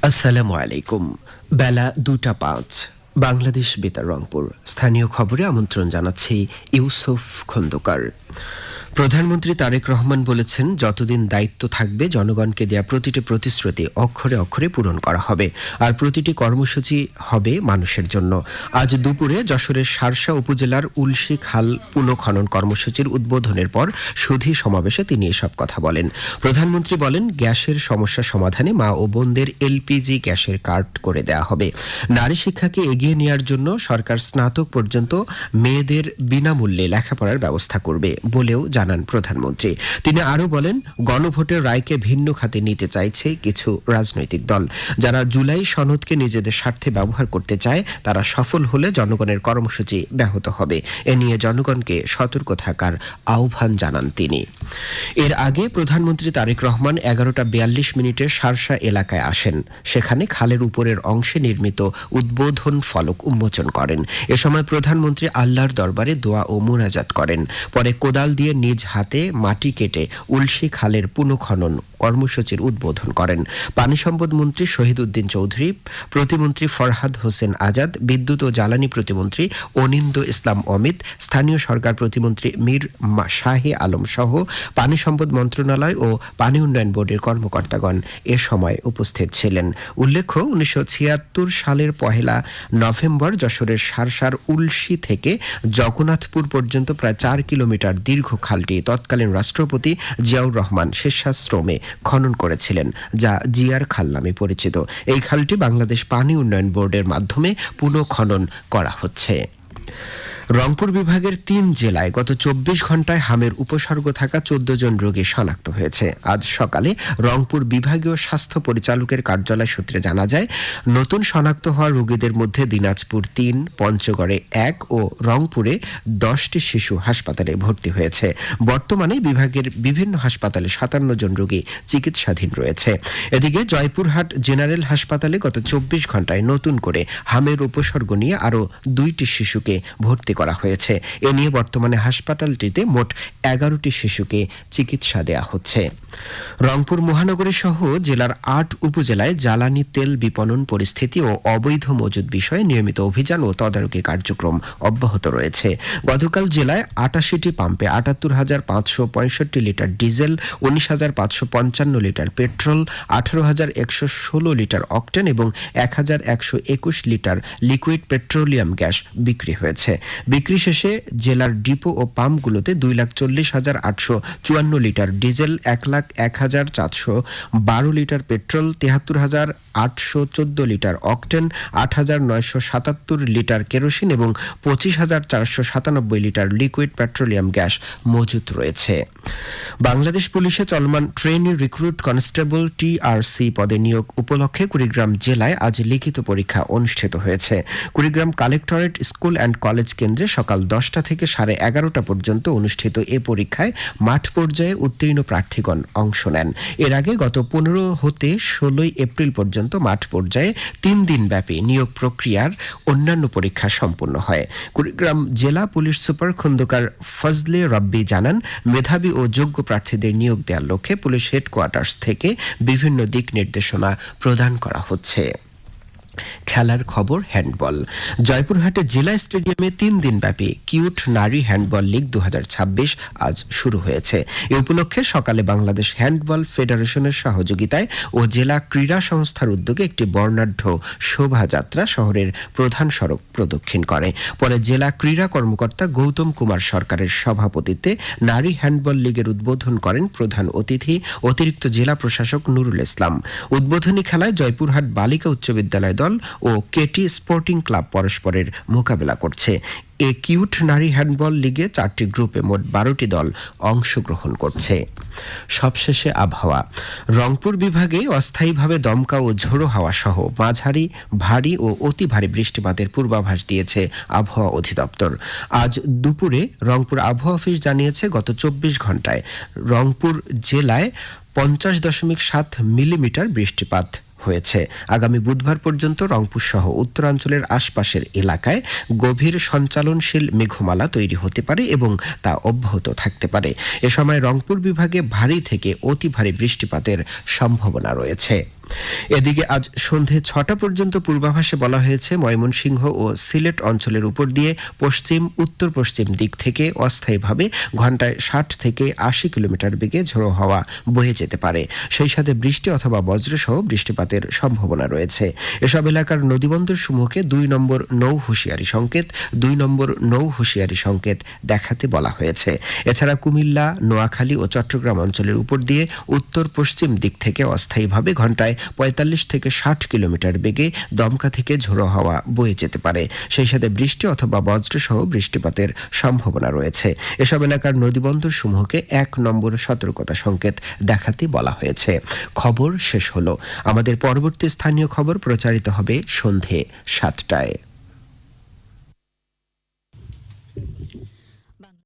আসসালামু আলাইকুম। বেলা 2:05 বাংলাদেশ বেতার রংপুর। স্থানীয় খবরে আমন্ত্রণ জানাচ্ছি ইউসুফ খন্দকার। প্রধানমন্ত্রী তারেক রহমান বলেছেন, যতদিন দায়িত্ব থাকবে জনগণকে দেয়া প্রতিটি প্রতিশ্রুতি অক্ষরে অক্ষরে পূরণ করা হবে, আর প্রতিটি কর্মসূচি হবে মানুষের জন্য। আজ দুপুরে যশোরের শার্শা উপজেলার উলশি খাল পুনঃখনন কর্মসূচির উদ্বোধনের পর সুধী সমাবেশে তিনি এসব কথা বলেন। প্রধানমন্ত্রী বলেন, গ্যাসের সমস্যা সমাধানে মা ও বোনদের এলপিজি গ্যাসের কার্ড করে দেয়া হবে। নারী শিক্ষাকে এগিয়ে নেওয়ার জন্য সরকার স্নাতক পর্যন্ত মেয়েদের বিনামূল্যে লেখাপড়ার ব্যবস্থা করবে বলেও জানান প্রধানমন্ত্রী। তিনি আরও বলেন, গণভোটের রায়কে ভিন্ন খাতে নিতে চাইছে কিছু রাজনৈতিক দল। যারা জুলাই সনদকে নিজেদের স্বার্থে ব্যবহার করতে চায়, তারা সফল হলে জনগণের কর্মসূচি ব্যাহত হবে। এ নিয়ে জনগণকে সতর্ক থাকার আহ্বান জানান তিনি। এর আগে প্রধানমন্ত্রী তারেক রহমান 11:42 শার্শা এলাকায় আসেন। সেখানে খালের উপরের অংশে নির্মিত উদ্বোধন ফলক উন্মোচন করেন। এ সময় প্রধানমন্ত্রী আল্লাহর দরবারে দোয়া ও মুনাজাত করেন। পরে কোদাল দিয়ে নিজ হাতে মাটি কেটে উলশি খালের পুনঃখনন কর্মসূচির উদ্বোধন করেন। পানি সম্পদ মন্ত্রী শহীদ উদ্দিন চৌধুরী, প্রতিমন্ত্রী ফরহাদ হোসেন আজাদ, বিদ্যুৎ ও জ্বালানি প্রতিমন্ত্রী অনিন্দ ইসলাম অমিত, স্থানীয় সরকার প্রতিমন্ত্রী মীর শাহে আলম সহ পানি সম্পদ মন্ত্রণালয় ও পানি উন্নয়ন বোর্ডের কর্মকর্তাগণ এ সময় উপস্থিত ছিলেন। উল্লেখ্য, 1976 সালের 1 নভেম্বর যশোরের শার্শার উলশি থেকে জগন্নাথপুর পর্যন্ত প্রায় 4 কিলোমিটার দীর্ঘ খালটি তৎকালীন রাষ্ট্রপতি জিয়াউর রহমান স্বেচ্ছাশ্রমে খনন করেছিলেন, যা জিয়ার খাল নামে পরিচিত। এই খালটি বাংলাদেশ পানি উন্নয়ন বোর্ডের মাধ্যমে পুনঃখনন করা হচ্ছে। রংপুর বিভাগের 3 জেলায় গত 24 ঘন্টায় হামের উপসর্গ থাকা 14 জন রোগী শনাক্ত হয়েছে। আজ সকালে রংপুর বিভাগীয় স্বাস্থ্য পরিচালকের কার্যালয় সূত্রে জানা যায়, নতুন শনাক্ত হওয়া রোগীদের মধ্যে দিনাজপুর 3, পঞ্চগড়ে 1 ও রংপুরে 10টি শিশু হাসপাতালে ভর্তি হয়েছে। বর্তমানে বিভাগের বিভিন্ন হাসপাতালে 57 জন রোগী চিকিৎসাধীন রয়েছে। এদিকে জয়পুরহাট জেনারেল হাসপাতালে গত 24 ঘন্টায় নতুন করে হামের উপসর্গ নিয়ে আরও 2টি শিশুকে ভর্তি করা হয়েছে। এ নিয়ে বর্তমানে হাসপাতালটিতে মোট 11টি শিশুকে চিকিৎসা দেয়া হচ্ছে। রংপুর মহানগরী সহ জেলার 8 উপজেলায় জ্বালানি তেল বিপণন পরিস্থিতি ও অবৈধ মজুদ বিষয়ে নিয়মিত অভিযান ও তদারকি কার্যক্রম অব্যাহত রয়েছে। গতকাল জেলায় 88টি পাম্পে 78,565 litre diesel, 19,555 litre petrol, 18,116 litre octane এবং 1,121 লিটার লিকুইড পেট্রোলিয়াম গ্যাস বিক্রি হয়েছে। বিক্রি শেষে জেলার ডিপো ও পাম্পগুলোতে 2,40,854 litre diesel, 1,01,412 litre petrol, 73,814 litre octane, 8,977 litre kerosene এবং 25,497 লিটার লিকুইড পেট্রোলিয়াম গ্যাস মজুত রয়েছে। বাংলাদেশ পুলিশে চলমান ট্রেনি রিক্রুট কনস্টেবল TRC পদে নিয়োগ উপলক্ষে কুড়িগ্রাম জেলায় আজ লিখিত পরীক্ষা অনুষ্ঠিত হয়েছে। Kurigram collectorate school and college কেন্দ্রে সকাল 10টা থেকে 11:30 পর্যন্ত অনুষ্ঠিত এ পরীক্ষায় মাঠ পর্যায়ে উত্তীর্ণ প্রার্থীগণ অংশ নেন। এর আগে গত 15 হতে 16 এপ্রিল পর্যন্ত মাঠ পর্যায়ে 3 দিন ব্যাপী নিয়োগ প্রক্রিয়ার অন্যান্য পরীক্ষা সম্পন্ন হয়। কুড়িগ্রাম জেলা পুলিশ সুপার খন্দকার ফজলে রব্বি জানান, মেধাবী ও যোগ্য প্রার্থীদের নিয়োগ দেওয়ার লক্ষ্যে পুলিশ হেডকোয়ার্টার্স থেকে বিভিন্ন দিক নির্দেশনা প্রদান করা হচ্ছে। খেলার খবর, হ্যান্ডবল। জয়পুরহাটে জেলা স্টেডিয়ামে 3 দিন ব্যাপী কিউট নারী হ্যান্ডবল লীগ 2026 আজ শুরু হয়েছে। এ উপলক্ষে সকালে বাংলাদেশ হ্যান্ডবল ফেডারেশনের সহযোগিতায় ও জেলা ক্রীড়া সংস্থার উদ্যোগে একটি বর্ণাঢ্য শোভাযাত্রা শহরের প্রধান সড়ক প্রদক্ষিণ করে। পরে জেলা ক্রীড়া কর্মকর্তা গৌতম কুমার সরকারের সভাপতিত্বে নারী হ্যান্ডবল লীগের উদ্বোধন করেন প্রধান অতিথি অতিরিক্ত জেলা প্রশাসক নুরুল ইসলাম। উদ্বোধনী খেলায় জয়পুরহাট বালিকা উচ্চ বিদ্যালয় দল ও কেটি স্পোর্টিং ক্লাব পরস্পরের মোকাবেলা করছে। এ কিউট নারী হ্যান্ডবল লিগে 4টি গ্রুপে মোট 12টি দল অংশগ্রহণ করছে। সবশেষে আবহাওয়া। রংপুর বিভাগে অস্থায়ীভাবে দমকা ও ঝোড়ো হাওয়া সহ মাঝারি, ভারী ও অতি ভারী বৃষ্টিপাতের পূর্বাভাস দিয়েছে আবহাওয়া অধিদপ্তর। আজ দুপুরে রংপুর আবহাওয়া অফিস জানিয়েছে, গত 24 ঘন্টায় রংপুর জেলায় 50.7 মিলিমিটার বৃষ্টিপাত হয়েছে। আগামী বুধবার পর্যন্ত রংপুর সহ উত্তরাঞ্চলের আশপাশের এলাকায় গভীর সঞ্চালনশীল মেঘমালা তৈরি হতে পারে এবং তা অব্যাহত থাকতে পারে। এ সময় রংপুর বিভাগে ভারী থেকে অতি ভারী বৃষ্টিপাতের সম্ভাবনা রয়েছে। এদিকে আজ সন্ধে ৬টা পর্যন্ত পূর্বাভাসে বলা হয়েছে ময়মনসিংহ ও সিলেট অঞ্চলের উপর দিয়ে পশ্চিম উত্তর পশ্চিম দিক থেকে অস্থায়ীভাবে ঘন্টায় ৬০ থেকে ৮০ কিলোমিটার বেগে ঝোড়ো হাওয়া বয়ে যেতে পারে। সেই সাথে বৃষ্টি অথবা বজ্রসহ বৃষ্টিপাতের সম্ভাবনা রয়েছে। এসব এলাকার নদীবন্দর সমূহকে ২ নম্বর নৌ হুঁশিয়ারি সংকেত ২ নম্বর নৌ হুঁশিয়ারি সংকেত দেখাতে বলা হয়েছে। এছাড়া কুমিল্লা, নোয়াখালী ও চট্টগ্রাম অঞ্চলের উপর দিয়ে উত্তর পশ্চিম দিক থেকে অস্থায়ীভাবে ঘন্টায় ৪৫ থেকে ৬০ কিলোমিটার বেগে দমকা থেকে ঝোড়ো হাওয়া বয়ে যেতে পারে। সেই সাথে বৃষ্টি অথবা বজ্রসহ বৃষ্টিপাতের সম্ভাবনা রয়েছে। এসব এলাকার নদীবন্দর সমূহকে ১ নম্বর সতর্কতা সংকেত দেখাতে বলা হয়েছে। খবর শেষ হলো। আমাদের পরবর্তী স্থানীয় খবর প্রচারিত হবে সন্ধে ৭টায়।